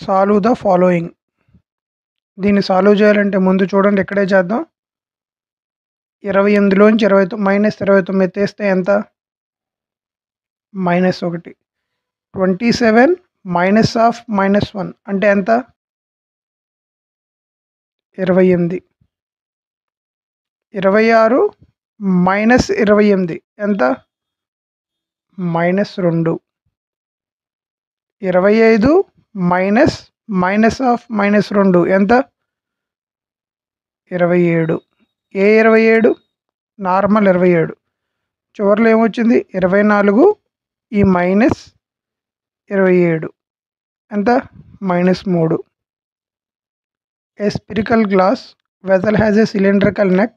Solve the following. దీన్ని solve చేయాలంటే ముందు చూడండి ఇక్కడే చేద్దాం. 28లోంచి -29 తీస్తే ఎంత? -1. 27 మైనస్ ఆఫ్ -1 అంటే ఎంత? 28. 26 మైనస్ 28 ఎంత? -2. 25 మైనస్ ఆఫ్ -2 ఎంత? 27. ఏ 27? నార్మల్ 27. చివరిలో ఏమొచ్చింది? 24 ఈ -27 ఎంత? -3. A spherical glass vessel has a cylindrical neck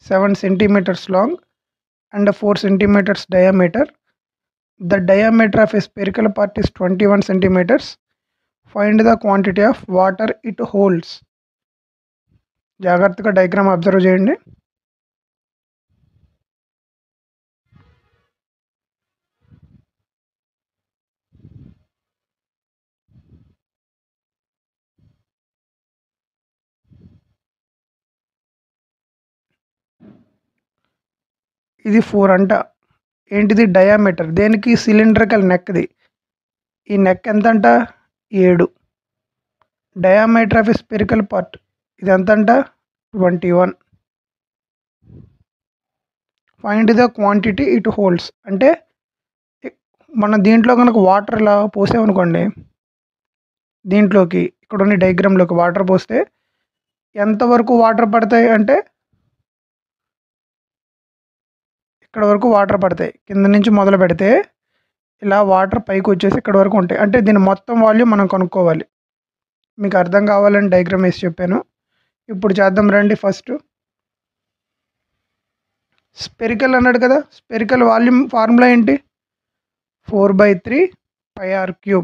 7 centimeters long and 4 centimeters diameter. The diameter of a spherical part is 21 centimeters. Find the quantity of water it holds. జాగ్రత్తగా diagram observe చేయండి. ఇది 4 అంట. ఏంటిది? Diameter. దేనికి? Cylindrical నెక్ది. ఈ neck ఎంతంట? 7. Diameter of a spherical part ఇది ఎంతంట? 21. Find the quantity it holds అంటే మనం దీంట్లో కనుక వాటర్ ఇలా పోసామనుకోండి, దీంట్లోకి ఇక్కడ ఉన్న డయాగ్రామ్లోకి వాటర్ పోస్తే ఎంతవరకు వాటర్ పడతాయి అంటే ఇక్కడ వరకు వాటర్ పడతాయి. కింద నుంచి మొదలు పెడితే ఇలా వాటర్ పైకి వచ్చేసి ఇక్కడ వరకు ఉంటాయి. అంటే దీని మొత్తం వాల్యూమ్ మనం కనుక్కోవాలి. మీకు అర్థం కావాలని డయాగ్రామ్ వేసి చెప్పాను. ఇప్పుడు చేద్దాం రండి. ఫస్ట్ స్పెరికల్ అన్నాడు కదా, స్పెరికల్ వాల్యూమ్ ఫార్ములా ఏంటి? 4/3 πr³.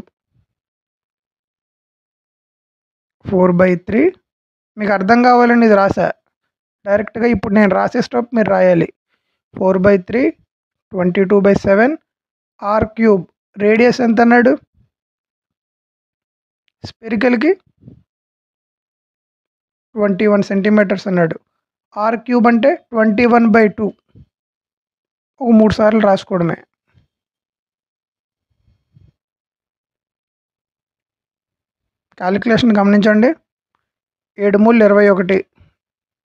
4/3 మీకు అర్థం కావాలని ఇది రాసా డైరెక్ట్గా. ఇప్పుడు నేను రాసే స్టెప్ మీరు రాయాలి. 4/3 22/7 r³. రేడియస్ ఎంత అన్నాడు? స్పెరికల్కి 21 సెంటీమీటర్స్ అన్నాడు. r³ అంటే 21/2. ఒక 3 సార్లు రాసుకోవడమే. క్యాలిక్యులేషన్ గమనించండి. 7 మూలు 21.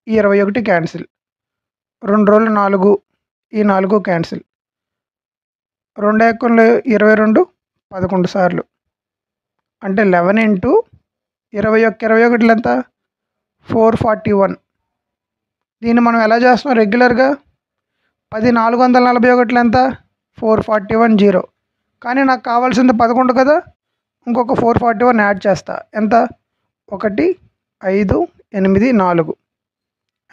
ఈ 21 క్యాన్సిల్. 2 రోజులు 4. ఈ 4 క్యాన్సిల్. 2 ఎక్కలు 22 11 సార్లు అంటే 11 ఇంటూ 21 ఎంత? 441. దీన్ని మనం ఎలా చేస్తున్నాం? రెగ్యులర్గా 10 441 ఎంత? 441 0. కానీ నాకు కావాల్సింది 11 కదా, ఇంకొక 441 యాడ్ చేస్తా. ఎంత? 1 5 8 4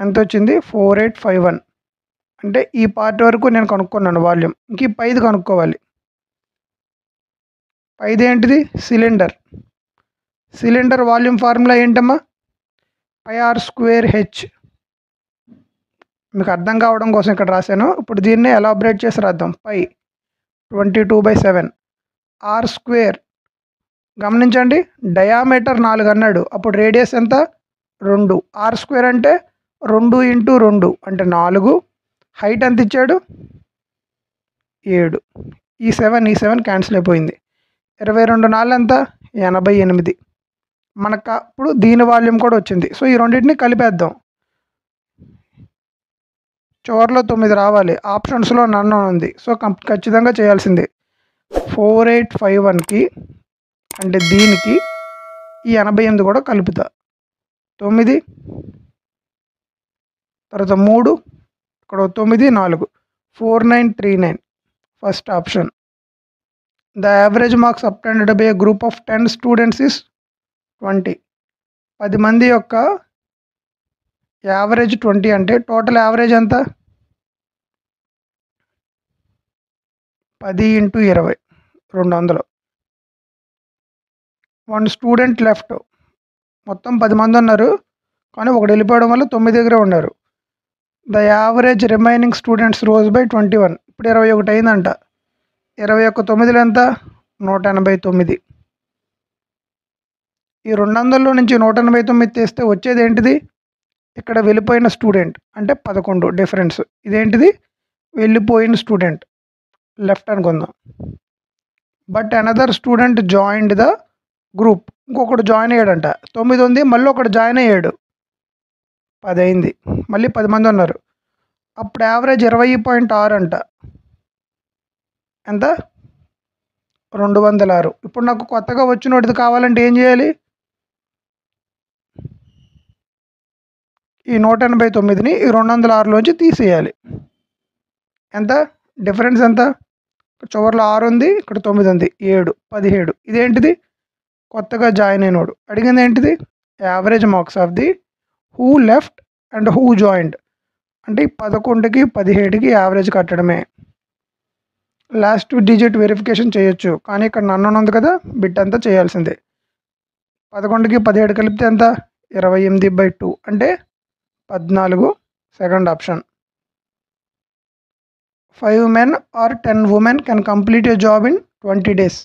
ఎంత వచ్చింది? 4851. అంటే ఈ పార్ట్ వరకు నేను కనుక్కున్నాను వాల్యూమ్. ఇంక ఈ పైది కనుక్కోవాలి. పైది ఏంటిది? సిలిండర్. సిలిండర్ వాల్యూమ్ ఫార్ములా ఏంటమ్మా? πr²h. మీకు అర్థం కావడం కోసం ఇక్కడ రాశాను. ఇప్పుడు దీన్ని ఎలాబరేట్ చేసి రాద్దాం. π 22/7 r². గమనించండి, డయామీటర్ 4 అన్నాడు. అప్పుడు రేడియస్ ఎంత? 2. r² అంటే 2 ఇంటూ 2 అంటే 4. హైట్ ఎంత ఇచ్చాడు? 7. ఈ 7 క్యాన్సిల్ అయిపోయింది. 22 4 ఎంత? 88. మనకు అప్పుడు దీని వాల్యూమ్ కూడా వచ్చింది. సో ఈ రెండింటిని కలిపేద్దాం. చివరిలో 9 రావాలి. ఆప్షన్స్లో నన్ను ఉంది. సో ఖచ్చితంగా చేయాల్సిందే. 4851కి అంటే దీనికి ఈ 88 కూడా కలుపుతా. 9 తర్వాత 3 ఇక్కడ 9 4 4939. First option. The average marks obtained by A group of 10 students is 20. 10 మంది యొక్క యావరేజ్ 20 అంటే టోటల్ యావరేజ్ ఎంత? 10 × 20 200. 1 స్టూడెంట్ లెఫ్ట్. మొత్తం 10 మంది ఉన్నారు, కానీ ఒకటి వెళ్ళిపోవడం వల్ల 9 దగ్గర ఉన్నారు. The average remaining students rose by 21. ఇప్పుడు 21 అయిందంట. 21 9 ఎంత? 189. ఈ 200లో నుంచి 189 తీస్తే వచ్చేది ఏంటిది? ఇక్కడ వెళ్ళిపోయిన స్టూడెంట్ అంటే 11 డిఫరెన్స్. ఇదేంటిది? వెళ్ళిపోయిన స్టూడెంట్ లెఫ్ట్ అనుకుందాం. But another student joined the group. ఇంకొకడు జాయిన్ అయ్యాడంట. 9 ఉంది, మళ్ళీ ఒకడు జాయిన్ అయ్యాడు. 10 అయింది. మళ్ళీ 10 మంది ఉన్నారు. అప్పుడు యావరేజ్ 20.6 అంట. ఎంత? 206. ఇప్పుడు నాకు కొత్తగా వచ్చినోటిది కావాలంటే ఏం చేయాలి? ఈ 189ని ఈ 206లోంచి తీసేయాలి. ఎంత డిఫరెన్స్? ఎంత? చివరిలో 6 ఉంది, ఇక్కడ 9 ఉంది, 7, 17. ఇదేంటిది? కొత్తగా జాయిన్ అయినోడు. అడిగింది ఏంటిది? Average marks of the who left and who joined. అంటే 11కి 17కి యావరేజ్ కట్టడమే. లాస్ట్ డిజిట్ వెరిఫికేషన్ చేయొచ్చు, కానీ ఇక్కడ నన్ను ఉంది కదా, బిట్ అంతా చేయాల్సిందే. 11కి 17 కలిపితే ఎంత? 28/2 అంటే 14. Second option. 5 men or 10 women can complete a job in 20 days.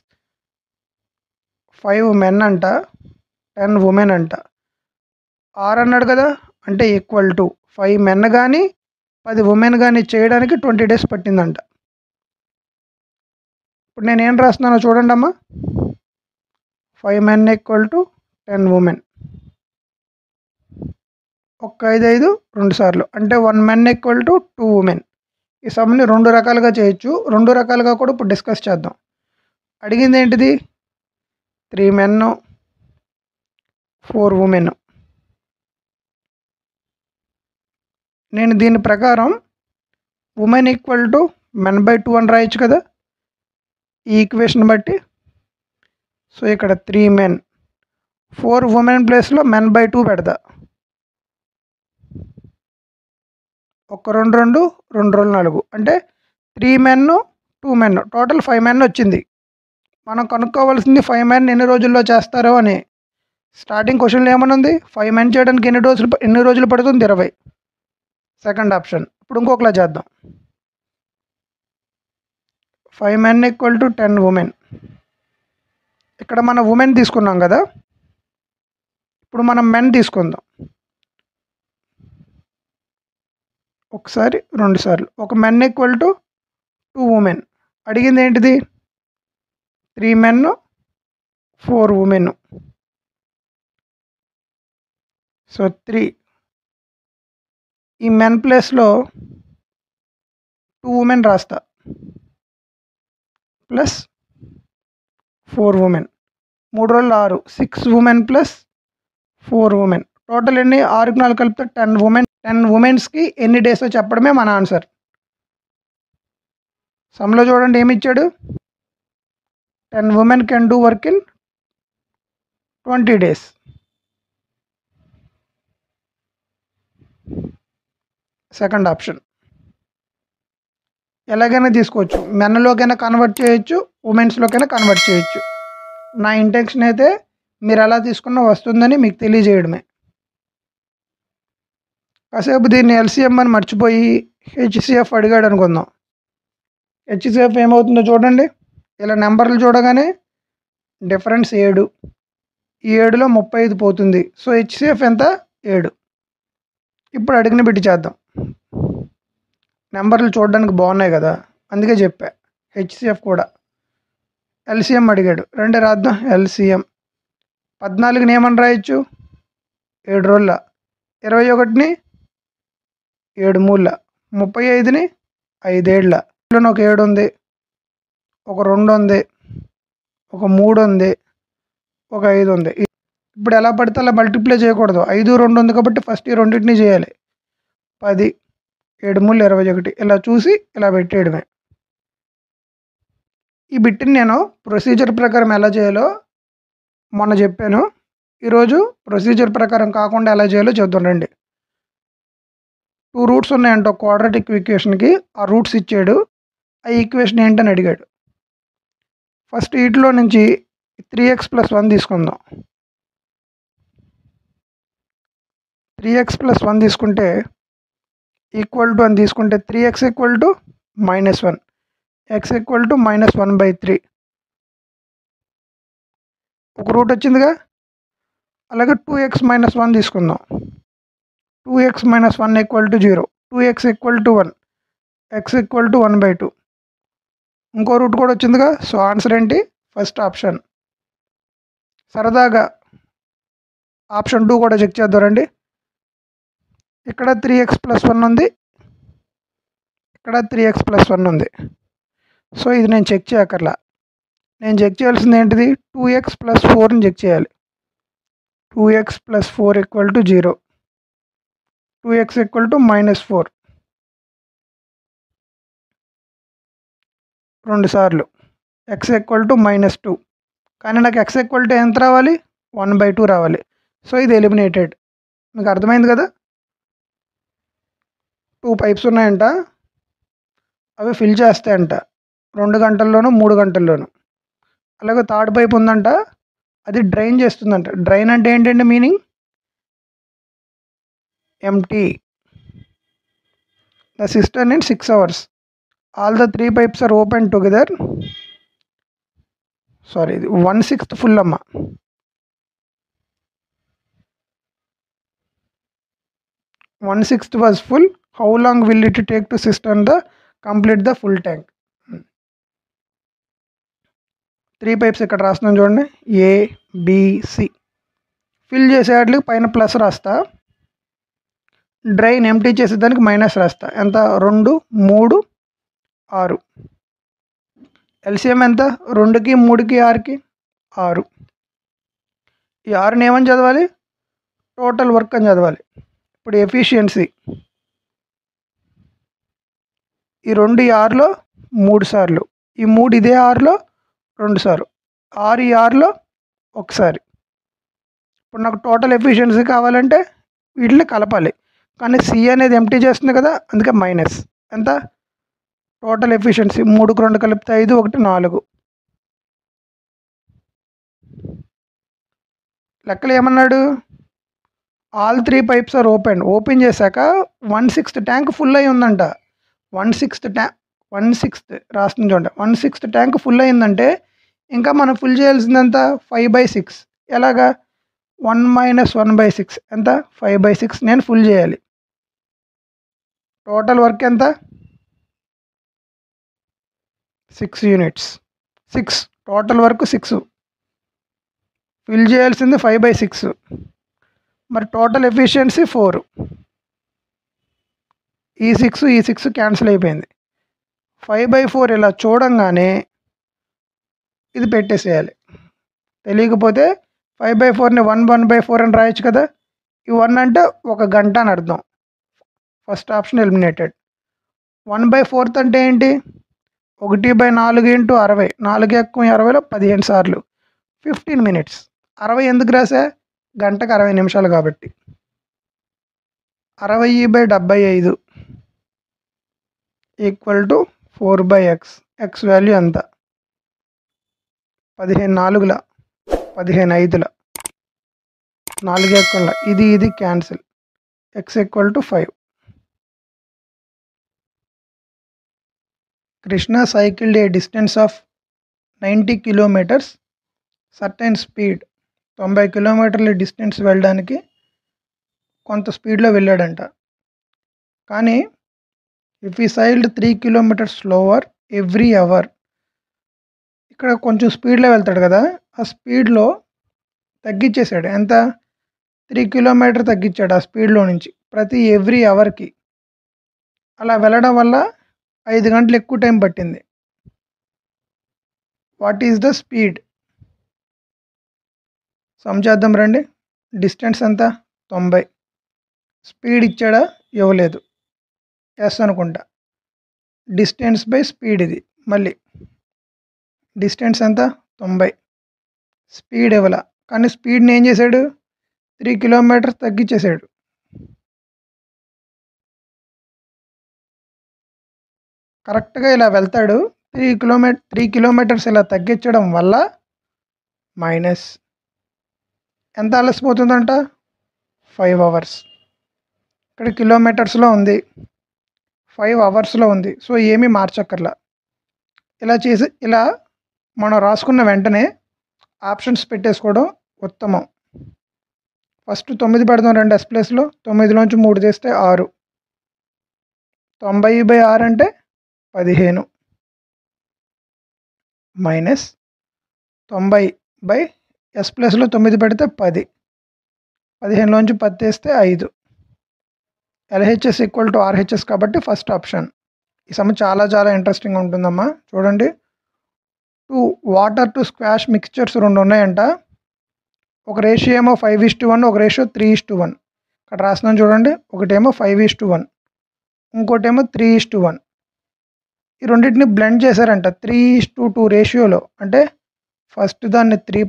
5 men అంట, 10 women అంట. 6 అన్నాడు కదా, అంటే ఈక్వల్ టు 5 men కానీ 10 women కానీ చేయడానికి 20 days పట్టిందంట. ఇప్పుడు నేను ఏం రాస్తున్నానో చూడండి అమ్మా. 5 men = 10 women. 1 5 5 2 సార్లు అంటే 1 men = 2 women. ఈ సమ్ని 2 రకాలుగా చేయొచ్చు. 2 రకాలుగా కూడా ఇప్పుడు డిస్కస్ చేద్దాం. అడిగింది ఏంటిది? 3 men 4 women. నేను దీని ప్రకారం ఉమెన్ = men/2 అని రాయొచ్చు కదా ఈ ఈక్వేషన్ బట్టి. సో ఇక్కడ 3 men 4 women ప్లేస్లో men/2 పెడతా. 1 2 2 2 4 అంటే 3 men 2 men టోటల్ 5 men వచ్చింది. మనం కనుక్కోవాల్సింది 5 men ఎన్ని రోజుల్లో చేస్తారో అని. స్టార్టింగ్ క్వశ్చన్లో ఏమనుంది? 5 men చేయడానికి ఎన్ని రోజులు పడుతుంది? 20. Second option. ఇప్పుడు ఇంకొకలా చేద్దాం. 5 men = 10 women. ఇక్కడ మనం ఉమెన్ తీసుకున్నాం కదా, ఇప్పుడు మనం మెన్ తీసుకుందాం. ఒకసారి 2 సార్లు. ఒక men = 2 women. అడిగింది ఏంటిది? 3 men 4 women. సో 3 ఈ మెన్ ప్లేస్లో 2 women రాస్తా ప్లస్ 4 women. 3 రోజులు 6, 6 women ప్లస్ 4 women. టోటల్ ఎన్ని? 6కి 4 కలిపితే 10 women. 10 womenకి ఎన్ని డేస్ చెప్పడమే మన ఆన్సర్. సమ్లో చూడండి ఏమి ఇచ్చాడు? 10 women can do work in 20 days. Second option. ఎలాగైనా తీసుకోవచ్చు. మెన్లోకైనా కన్వర్ట్ చేయొచ్చు, ఉమెన్స్లోకైనా కన్వర్ట్ చేయొచ్చు. నా ఇంటెన్షన్ అయితే మీరు ఎలా తీసుకున్నా వస్తుందని మీకు తెలియజేయడమే. కాసేపు దీన్ని ఎల్సిఎం అని మర్చిపోయి హెచ్సిఎఫ్ అడిగాడు అనుకుందాం. హెచ్సిఎఫ్ ఏమవుతుందో చూడండి. ఇలా నెంబర్లు చూడగానే డిఫరెన్స్ 7. ఈ 7లో 35 పోతుంది. సో హెచ్సిఎఫ్ ఎంత? 7. ఇప్పుడు అడిగిన బిట్టి చేద్దాం. నెంబర్లు చూడడానికి బాగున్నాయి కదా, అందుకే చెప్పా. హెచ్సిఎఫ్ కూడా. ఎల్సిఎం అడిగాడు. రండి రాద్దాం. ఎల్సిఎం 14ని ఏమని రాయొచ్చు? 7 రోజుల. 21ని 7 మూల. 35ని 5 ఏళ్ళ. ఒక 7 ఉంది, ఒక 2 ఉంది, ఒక 3 ఉంది, ఒక 5 ఉంది. ఇప్పుడు ఎలా పడితే అలా మల్టిప్లై చేయకూడదు. 5 2 ఉంది కాబట్టి ఫస్ట్ ఈ రెండింటిని చేయాలి. 10 7 మూల 21. ఇలా చూసి ఇలా పెట్టేయడమే. ఈ బిట్ని నేను ప్రొసీజర్ ప్రకారం ఎలా చేయాలో మొన్న చెప్పాను. ఈరోజు ప్రొసీజర్ ప్రకారం కాకుండా ఎలా చేయాలో చెప్తాను రండి. 2 రూట్స్ ఉన్నాయంట క్వాడ్రాటిక్ ఈక్వేషన్కి. ఆ రూట్స్ ఇచ్చాడు. ఆ ఈక్వేషన్ ఏంటని అడిగాడు. ఫస్ట్ వీటిలో నుంచి 3x + 1 తీసుకుందాం. 3x + 1 తీసుకుంటే ఈక్వల్ టు అని తీసుకుంటే 3x = -1, x = -1/3. ఒక రూట్ వచ్చిందిగా. అలాగే 2x - 1 తీసుకుందాం. 2x - 1 = 0, 2x = 1, x = 1/2. ఇంకో రూట్ కూడా వచ్చిందిగా. సో ఆన్సర్ ఏంటి? First option. సరదాగా ఆప్షన్ 2 కూడా చెక్ చేద్దాం రండి. ఇక్కడ 3x + 1 ఉంది, ఇక్కడ 3x + 1 ఉంది. సో ఇది నేను చెక్ చేయక్కర్లా. నేను చెక్ చేయాల్సింది ఏంటిది? 2x + 4ని చెక్ చేయాలి. 2x + 4 = 0, 2x = -4 2 సార్లు, x = -2. కానీ నాకు x = ఎంత రావాలి? 1/2 రావాలి. సో ఇది ఎలిమినేటెడ్. మీకు అర్థమైంది కదా. 2 పైప్స్ ఉన్నాయంట, అవి ఫిల్ చేస్తాయంట 2 గంటల్లోనూ 3 గంటల్లోనూ. అలాగే థర్డ్ పైప్ ఉందంట, అది డ్రైన్ చేస్తుందంట. డ్రైన్ అంటే ఏంటంటే meaning empty the cistern in 6 hours. All the 3 pipes are open together. Sorry, ఇది 1/6 ఫుల్ అమ్మ. 1/6 was full. How long will it take to cistern the complete the full tank? 3 pipes ఇక్కడ రాస్తున్నాను చూడండి, ABC. Fill చేసేవాటికి పైన plus రాస్తా, drain empty చేసేదానికి minus రాస్తా. ఎంత? 2, 3, 6. ఎల్సిఎం ఎంత? 2కి 3కి 6కి 6. ఈ 6ని ఏమని చదవాలి? టోటల్ వర్క్ అని చదవాలి. ఇప్పుడు ఎఫిషియన్సీ, ఈ 2 ఈ 6లో 3 సార్లు, ఈ 3 ఇదే 6లో 2 సార్లు, 6 ఈ 6లో 1 సారి. ఇప్పుడు నాకు టోటల్ ఎఫిషియన్సీ కావాలంటే వీటిని కలపాలి, కానీ సి అనేది ఎంటీ చేస్తుంది కదా, అందుకే మైనస్. ఎంత? టోటల్ ఎఫిషియన్సీ 3కు 2 కలిపితే 5, 1 4. లెక్కలు ఏమన్నాడు? ఆల్ 3 pipes ఆర్ ఓపెన్ చేశాక 1/6 ట్యాంక్ ఫుల్ అయి ఉందంట. 1/6 రాస్తుంది చూడండి, 1/6 ట్యాంక్ ఫుల్ అయిందంటే ఇంకా మనం ఫుల్ చేయాల్సిందంతా 5/6. ఎలాగా? 1 - 1/6 ఎంత? 5/6 నేను ఫుల్ చేయాలి. టోటల్ వర్క్ ఎంత? 6 యూనిట్స్. 6 టోటల్ వర్క్ 6, ఫిల్ చేయాల్సింది 5/6. మరి టోటల్ ఎఫిషియన్సీ 4. ఈ 6 క్యాన్సిల్ అయిపోయింది. 5/4 ఇలా చూడంగానే ఇది పెట్టేసేయాలి. తెలియకపోతే 5/4ని 1/4 అని రాయొచ్చు కదా. ఈ 1 అంటే 1 గంట అని అర్థం. First option eliminated. 1/4 అంటే ఏంటి? 1/4 × 60, 4 ఎక్కువ 60లో 15 సార్లు, 15 minutes. 60 ఎందుకు రాసా? గంటకు 60 నిమిషాలు కాబట్టి. 60/75 = 4/x. x వాల్యూ ఎంత? 15 4ల 15 5ల 4 ఎక్కువ, ఇది cancel. x = 5. Krishna cycled a distance of 90 kilometers, certain speed. 90 కిలోమీటర్ల డిస్టెన్స్ వెళ్ళడానికి కొంత స్పీడ్లో వెళ్ళాడంట. కానీ ఇఫ్ ఈ సైల్డ్ 3 kilometers స్లోవర్ ఎవ్రీ అవర్, ఇక్కడ కొంచెం స్పీడ్లో వెళ్తాడు కదా, ఆ స్పీడ్లో తగ్గించేశాడు. ఎంత? 3 kilometers తగ్గించాడు ఆ స్పీడ్లో నుంచి ప్రతి ఎవ్రీ అవర్కి. అలా వెళ్ళడం వల్ల 5 గంటలు ఎక్కువ టైం పట్టింది. What is the speed? Some చేద్దాం రండి. డిస్టెన్స్ ఎంత? 90. స్పీడ్ ఇచ్చాడా? ఇవ్వలేదు. ఎస్ అనుకుంటా. డిస్టెన్స్ బై స్పీడ్ ఇది. మళ్ళీ డిస్టెన్స్ ఎంత? 90. స్పీడ్ ఇవ్వాల, కానీ స్పీడ్ని ఏం చేశాడు? 3 kilometers తగ్గించేశాడు. కరెక్ట్గా ఇలా వెళ్తాడు. 3 kilometers ఇలా తగ్గించడం వల్ల మైనస్ ఎంత అలసిపోతుందంట? 5 hours. ఇక్కడ కిలోమీటర్స్లో ఉంది, 5 hours ఉంది. సో ఏమీ మార్చక్కర్లా. ఇలా మనం రాసుకున్న వెంటనే ఆప్షన్స్ పెట్టేసుకోవడం ఉత్తమం. ఫస్ట్ 9 పెడదాం 2 ఎస్ ప్లస్లో, 9లోంచి 3 తీస్తే 6. 90/6 అంటే 15 మైనస్ 90 ఎస్ ప్లస్లో 9 పెడితే 10. 15లోంచి 10 తీస్తే 5. LHS ఈక్వల్ టు RHS కాబట్టి ఫస్ట్ ఆప్షన్. ఈ సమ్ చాలా చాలా ఇంట్రెస్టింగ్ ఉంటుందమ్మా. చూడండి, 2 వాటర్ టు స్క్వాష్ మిక్స్చర్స్ 2 ఉన్నాయంట. ఒక రేషియో ఏమో 5:1, ఒక రేషియో 3:1. ఇక్కడ రాస్తున్నాను చూడండి, ఒకటేమో 5:1, ఇంకోటేమో 3:1. ఈ రెండింటిని బ్లెండ్ చేశారంట 3:2 రేషియోలో. అంటే ఫస్ట్ దాన్ని 3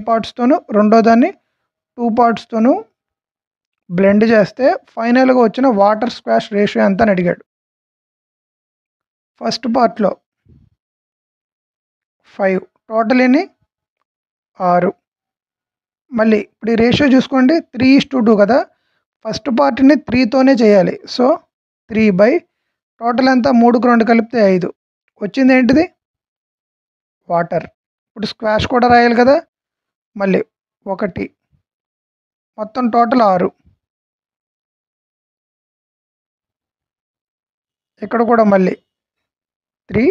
పార్ట్స్తోను రెండో దాన్ని 2 పార్ట్స్తోను బ్లెండ్ చేస్తే ఫైనల్గా వచ్చిన వాటర్ స్క్వాష్ రేషియో ఎంత అని అడిగాడు. ఫస్ట్ పార్ట్లో 5, టోటల్ ఎన్ని 6. మళ్ళీ ఇప్పుడు ఈ రేషియో చూసుకోండి, 3:2 కదా. ఫస్ట్ పార్ట్ని 3తోనే చేయాలి. సో 3 టోటల్ ఎంత 3కు 2 కలిపితే 5. వచ్చింది ఏంటిది వాటర్. ఇప్పుడు స్క్వాష్ కూడా రాయాలి కదా. మళ్ళీ 1, మొత్తం టోటల్ 6. ఇక్కడ కూడా మళ్ళీ 3,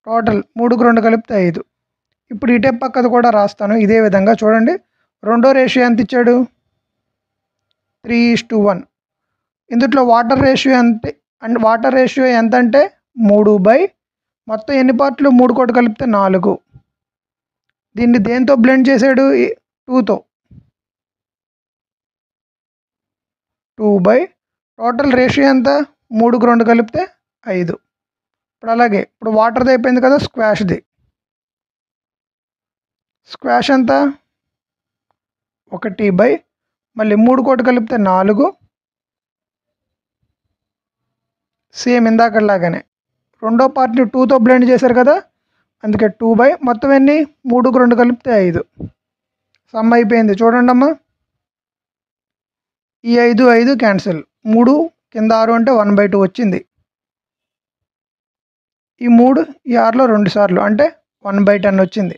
టోటల్ 3కు 2 కలిపితే 5. ఇప్పుడు ఇటే పక్కది కూడా రాస్తాను ఇదే విధంగా. చూడండి, రెండో రేషియో ఎంత ఇచ్చాడు 3:1. ఇందులో వాటర్ రేషియో ఎంత అంటే 3 మొత్తం ఎన్ని పార్ట్లు 3 కూడా కలిపితే 4. దీన్ని దేంతో బ్లెండ్ చేశాడు 2తో. 2 టోటల్ రేషియో ఎంత 3కు 2 కలిపితే 5. ఇప్పుడు అలాగే ఇప్పుడు వాటర్ది అయిపోయింది కదా. స్క్వాష్ది స్క్వాష్ ఎంత 1 మళ్ళీ 3 కూడా కలిపితే 4. సేమ్ ఇందాకలాగానే రెండో పార్ట్ని 2తో బ్లెండ్ చేశారు కదా, అందుకే 2 మొత్తం ఎన్ని 3కు 2 కలిపితే 5. సమ్ అయిపోయింది. చూడండి అమ్మా, ఈ 5 క్యాన్సిల్, 3 కింద 6 అంటే 1/2 వచ్చింది. ఈ 3 ఈ 6లో 2 సార్లు అంటే 1/10 వచ్చింది.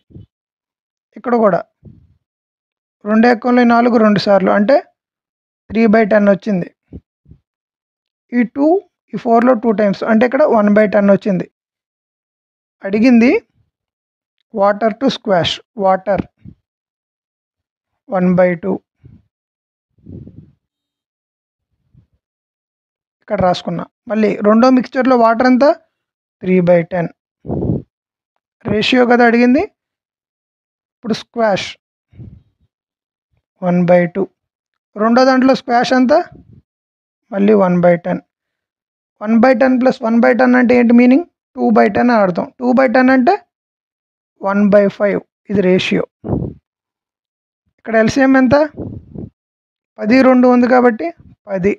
ఇక్కడ కూడా 2 ఎక్కంలో 4 2 సార్లు అంటే 3/10 వచ్చింది. ఈ 2 ఈ 4లో 2 టైమ్స్ అంటే ఇక్కడ 1/10 వచ్చింది. అడిగింది వాటర్ టు స్క్వాష్, వాటర్ 1/2 ఇక్కడ రాసుకున్నా. మళ్ళీ రెండో మిక్స్చర్లో వాటర్ ఎంత 3/10 రేషియో కదా అడిగింది. ఇప్పుడు స్క్వాష్ 1/2. రెండో దాంట్లో స్క్వాష్ ఎంత మళ్ళీ 1/10. 1/10 + 1/10 అంటే ఏంటి మీనింగ్ 2/10 అని అర్థం. 2/10 అంటే 1/5. ఇది రేషియో. ఇక్కడ ఎల్సిఎం ఎంత 10 2 ఉంది కాబట్టి 10.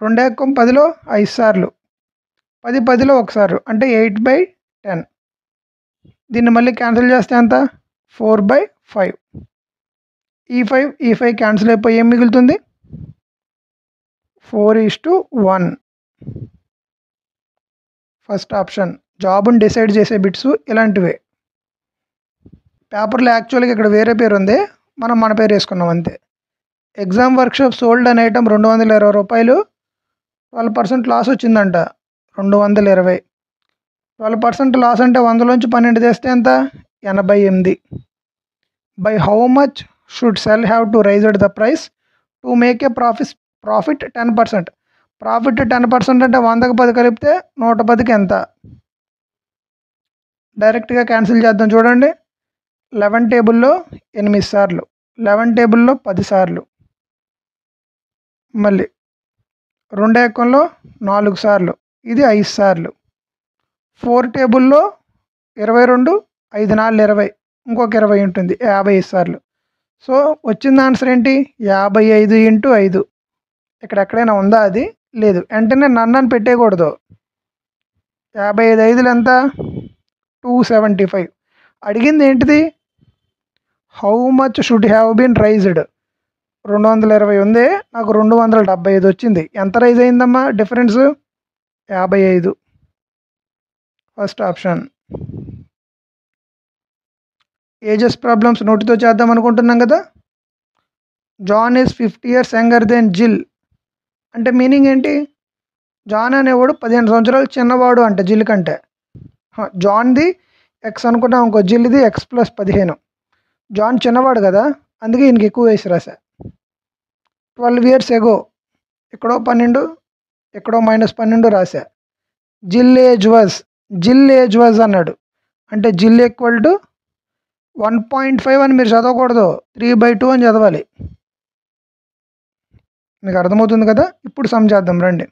2 ఎక్కం 10లో 5 సార్లు, 10 10లో 1 సార్లు అంటే 8/10. దీన్ని మళ్ళీ క్యాన్సిల్ చేస్తే ఎంత 4/5. ఈ 5 క్యాన్సిల్ అయిపోయి ఏం మిగులుతుంది 4:1. First option. జాబ్ని డిసైడ్ చేసే బిట్స్ ఇలాంటివే. పేపర్లో యాక్చువల్గా ఇక్కడ వేరే పేరు ఉంది, మనం మన పేరు వేసుకున్నాం అంతే. ఎగ్జామ్ వర్క్షాప్ సోల్డ్ అనే ఐటమ్ 220 రూపాయలు, 12% లాస్ వచ్చిందంట 220. 12% లాస్ అంటే 100లోంచి 12 తెస్తే ఎంత 88. By how much should sell have to raise the price to make a profit 10%. Profit 10% అంటే 100కి 10 కలిపితే 110కి ఎంత. డైరెక్ట్గా క్యాన్సిల్ చేద్దాం. చూడండి, 11 టేబుల్లో 8 సార్లు, 11 టేబుల్లో 10 సార్లు, మళ్ళీ 2 ఎక్కంలో 4 సార్లు, ఇది 5 సార్లు. 4 టేబుల్లో 22, 5 4 20, ఇంకొక 20 ఉంటుంది, 55 సార్లు. సో వచ్చిన ఆన్సర్ ఏంటి 55 × 5. ఇక్కడ ఎక్కడైనా ఉందా అది లేదు. వెంటనే నన్ను పెట్టేయకూడదు. 55 5లు ఎంత 275. అడిగింది ఏంటిది how much should have been raised. 220 ఉంది, నాకు 275 వచ్చింది. ఎంత రైజ్ అయిందమ్మా difference 55. First option. Ages problems నోటితో చేద్దాం అనుకుంటున్నాం కదా. John is 50 years younger than Jill అంటే మీనింగ్ ఏంటి? జాన్ అనేవాడు 15 సంవత్సరాలు చిన్నవాడు అంట జిల్ కంటే. జాన్ది ఎక్స్ అనుకున్నాం ఇంకో జిల్ది ఎక్స్ ప్లస్ 15. జాన్ చిన్నవాడు కదా, అందుకే ఈయనకి ఎక్కువ వయసు రాశా. 12 years ఎగో ఎక్కడో 12 ఎక్కడో -12 రాశా. జిల్ ఏజ్ వాజ్ అన్నాడు అంటే జిల్ ఈక్వల్ టు 1.5 అని మీరు చదవకూడదు, 3/2 అని చదవాలి. మీకు అర్థమవుతుంది కదా. ఇప్పుడు సమ్ చేద్దాం రండి.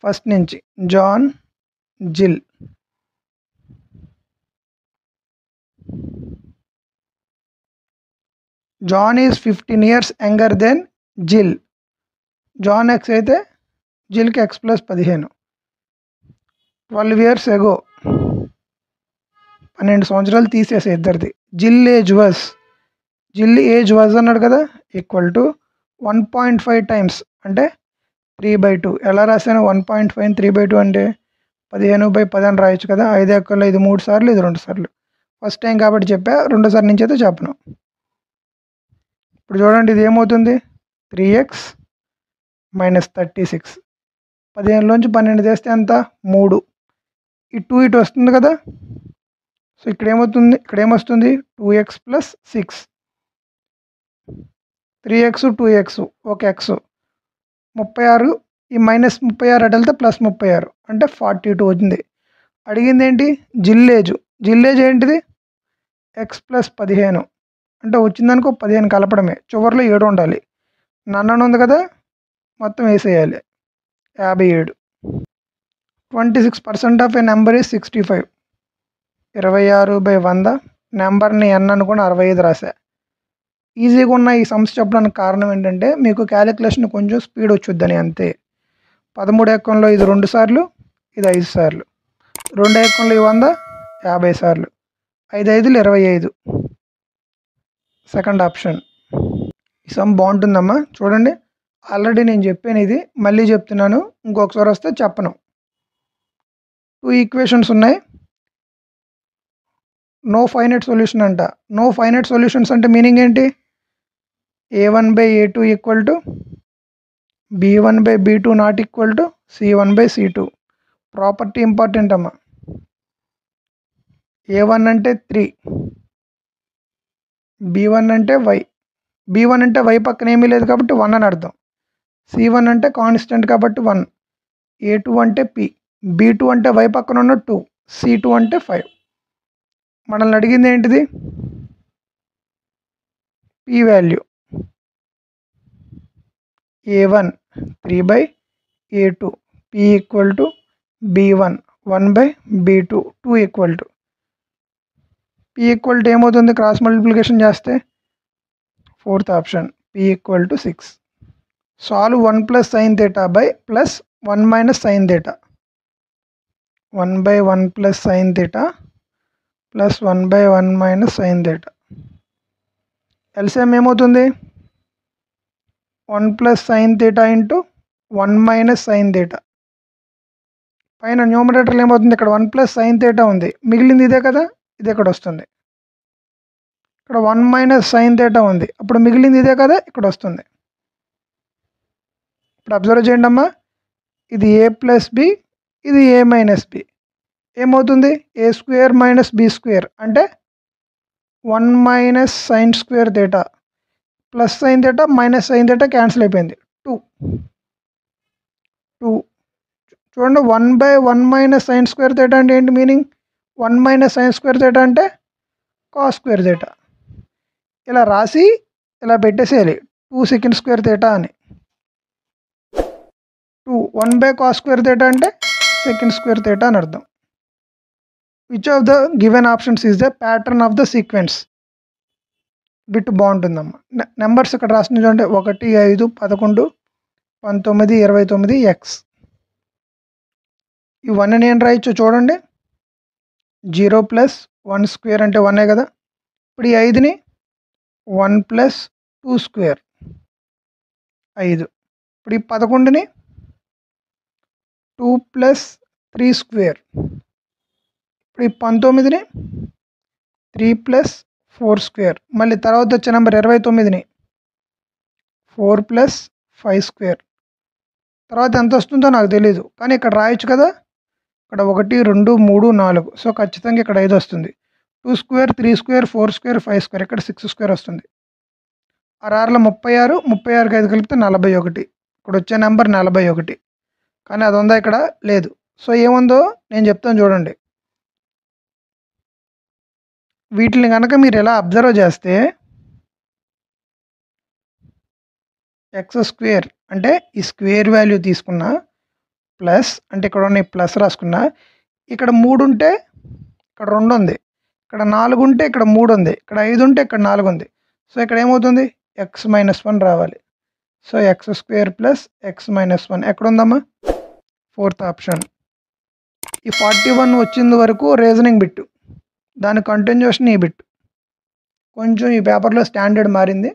ఫస్ట్ నుంచి John Jill. John is 15 years younger than Jill. John x అయితే జిల్కి ఎక్స్ ప్లస్ 15. 12 years ఎగో 12 సంవత్సరాలు తీసేసే ఇద్దరిది. జిల్ ఏజ్ వాజ్ అన్నాడు కదా, ఈక్వల్ టు 1.5 times అంటే 3/2. ఎలా రాశాను? 1.5 3/2 అంటే 15/10 అని రాయొచ్చు కదా. 5 ఎక్కల్లో ఇది 3 సార్లు, ఇది 2 సార్లు. ఫస్ట్ టైం కాబట్టి చెప్పా, రెండోసారి నుంచి అయితే చెప్పను. ఇప్పుడు చూడండి ఇది ఏమవుతుంది? 3x - 36. 15లోంచి 12 తీస్తే ఎంత? 3. ఈ 2 ఇటు వస్తుంది కదా. సో ఇక్కడ ఏమొస్తుంది? 2x + 6. 3x 2x ఒక x 36. ఈ -36 అటు వెళ్తే +36 అంటే 42 వచ్చింది. అడిగింది ఏంటి? జిల్ ఏజ్ ఏంటిది? ఎక్స్ ప్లస్ 15 అంటే వచ్చిందనుకో 15 కలపడమే, చివరిలో 7 ఉండాలి. నన్ను ఉంది కదా, మొత్తం వేసేయాలి. 57. 26% ఆఫ్ ఏ నెంబర్ ఈజ్ 65. 26/100 నెంబర్ని n అనుకుని 65 రాశా. ఈజీగా ఉన్న ఈ సమ్స్ చెప్పడానికి కారణం ఏంటంటే మీకు క్యాలిక్యులేషన్ కొంచెం స్పీడ్ వచ్చుద్దని అంతే. 13 ఎక్కంలో ఇది 2 సార్లు, ఇది 5 సార్లు. 2 ఎక్కంలో ఇది 100, 50 సార్లు. 5 5లు 25. Second option. ఈ సమ్ బాగుంటుందమ్మా చూడండి. ఆల్రెడీ నేను చెప్పాను, ఇది మళ్ళీ చెప్తున్నాను, ఇంకొకసారి వస్తే చెప్పను. 2 ఈక్వేషన్స్ ఉన్నాయి. నో ఫైనైట్ సొల్యూషన్ అంట. నో ఫైనైట్ సొల్యూషన్స్ అంటే మీనింగ్ ఏంటి? a1/a2 equal to b1/b2 not equal to c1/c2. Property important అమ్మా. a1 అంటే 3, b1 అంటే y. b1 అంటే y పక్కన ఏమీ లేదు కాబట్టి 1 అని అర్థం. c1 అంటే కాన్స్టెంట్ కాబట్టి 1. a2 అంటే p. b2 అంటే y పక్కన ఉన్న 2. c2 అంటే 5. మనల్ని అడిగింది ఏంటిది? p value. a1 3/a2, p equal to b1 1/b2, 2 equal to p equal to ఏమవుతుంది? క్రాస్ మల్టిప్లికేషన్ చేస్తే 4th option p equal to 6. Solve 1 + sin θ by plus 1 - sin θ. 1/1 + sin θ plus 1/1 - sin θ. LCM ఏమవుతుంది? 1 + sin θ into 1 - sin θ. పైన న్యూమరేటర్లో ఏమవుతుంది? ఇక్కడ 1 + sin θ ఉంది, మిగిలింది ఇదే కదా, ఇది ఇక్కడ వస్తుంది. ఇక్కడ 1 - sin θ ఉంది, అప్పుడు మిగిలింది ఇదే కదా, ఇక్కడ వస్తుంది. ఇప్పుడు అబ్జర్వ్ చేయండి అమ్మా, ఇది a + b, ఇది a - b. ఏమవుతుంది? a² - b² అంటే 1 - sin² θ plus sin θ minus sin θ cancel అయిపోయింది. 2. చూడండి 1/1 - sin² θ అంటే ఏంటి మీనింగ్? 1 - sin² θ అంటే cos² θ. ఇలా రాసి ఇలా పెట్టేసేయాలి 2 sec² θ అని. 1/cos² θ అంటే sec² θ అని అర్థం. Which of the given options is the pattern of the sequence? Bit బాగుంటుందమ్మా. నెంబర్స్ ఇక్కడ రాసిన చూడండి, 1 5 11 19 29 x. ఇవన్నీ నేను రాయొచ్చు చూడండి. 0 + 1² అంటే 1 కదా. ఇప్పుడు ఈ 5ని 1 + 2² 5. ఇప్పుడు ఈ 11ని 2 + 3². ఇప్పుడు ఈ 19ని 3 ప్లస్ 4 స్క్వేర్, మళ్ళీ తర్వాత వచ్చే నెంబర్ 29ని 4 ప్లస్ 5 స్క్వేర్, తర్వాత ఎంత వస్తుందో నాకు తెలీదు, కానీ ఇక్కడ రాయొచ్చు కదా. ఇక్కడ 1 2 3 4, సో ఖచ్చితంగా ఇక్కడ 5 వస్తుంది. 2 స్క్వేర్ 3 స్క్వేర్ 4 స్క్వేర్ 5 స్క్వేర్, ఇక్కడ 6 స్క్వేర్ వస్తుంది. 6 36, 36కి 5 కలిపితే 41, ఇక్కడ వచ్చే నెంబర్ 41, కానీ అది ఉందా ఇక్కడ లేదు. సో ఏముందో నేను చెప్తాను చూడండి. వీటిని కనుక మీరు ఎలా అబ్జర్వ్ చేస్తే ఎక్స్ స్క్వేర్ అంటే ఈ స్క్వేర్ వాల్యూ తీసుకున్నా, ప్లస్ అంటే ఇక్కడ ఉన్న ప్లస్ రాసుకున్నా, ఇక్కడ 3 ఉంటే ఇక్కడ 2 ఉంది, ఇక్కడ 4 ఉంటే ఇక్కడ 3 ఉంది, ఇక్కడ 5 ఉంటే ఇక్కడ 4 ఉంది. సో ఇక్కడ ఏమవుతుంది, ఎక్స్ మైనస్ 1 రావాలి. So X square plus X minus 1 ఎక్కడ ఉందమ్మా, 4th ఆప్షన్. ఈ 41 వచ్చింది వరకు రీజనింగ్ బిట్, దాని కంటిన్యూషన్ ఈ బిట్. కొంచెం ఈ పేపర్లో స్టాండర్డ్ మారింది.